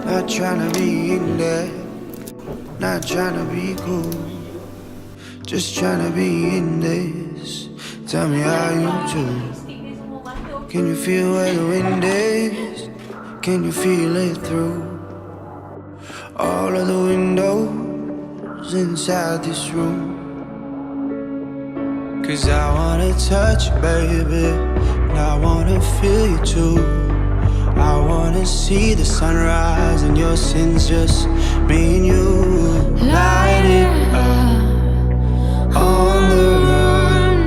Not trying to be in there, not trying to be cool, just trying to be in this. Tell me how you do. Can you feel where the wind is? Can you feel it through all of the windows inside this room? 'Cause I wanna touch you, baby, and I wanna feel you too. I wanna see the sunrise and your sins, just me and you. Light it up on the run.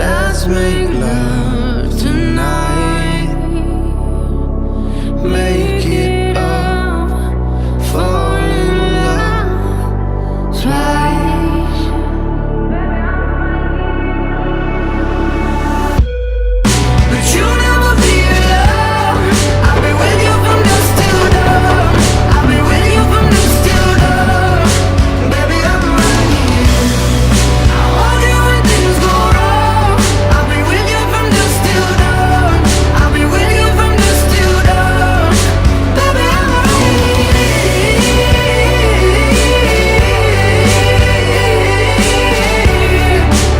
Let's make love tonight. Make it up, fall in love twice. But you never be alone. I'll be with you from dusk till dawn. I'll be with you from dusk till dawn. Baby, I'm right here. I want you when things go wrong. I'll be with you from dusk till dawn. I'll be with you from dusk till dawn. Baby, I'm right here.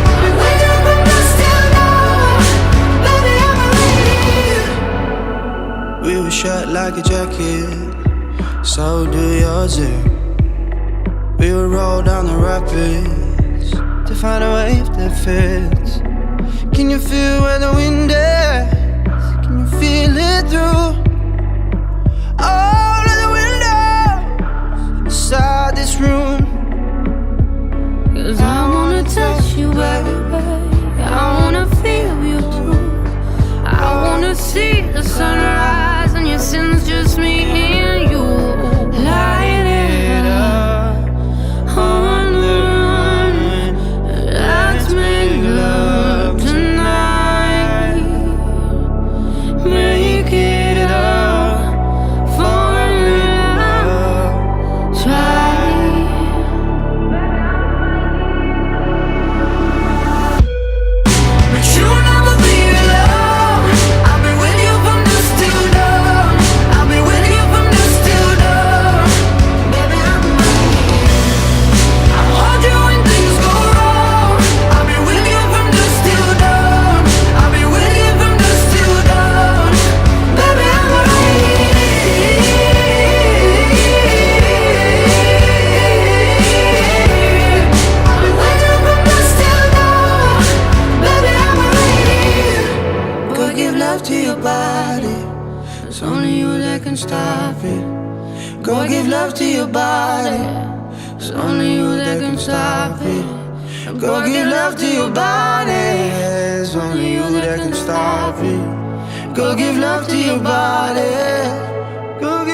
I'll be with you from dusk till dawn. Baby, I'm right here. We were shut like a jacket, so do yours. We would roll down the rapids to find a wave that fits. Can you feel where the wind is? Can you feel it through all of the windows inside this room? 'Cause I wanna touch you, baby. I wanna feel you too. I wanna see the sunrise and your sins, just me and you. Light it up on the run. Let's make love tonight. Make it up, fall in love, try. But you never be alone. I'll be with you from dusk till dawn. I'll be with you from dusk till dawn. Baby, I'm right here. I hold you when things go wrong. I'll be with you from dusk till dawn. I'll be with you from dusk till dawn. Baby, I'm right here. I'll be with you from dusk till dawn. Baby, I'm right here. Go give love to your body. It's only you that can stop it. Go give love to your body. It's only you that can stop it. Go give love to your body. It's only you that can stop it. Go give love to your body. Go give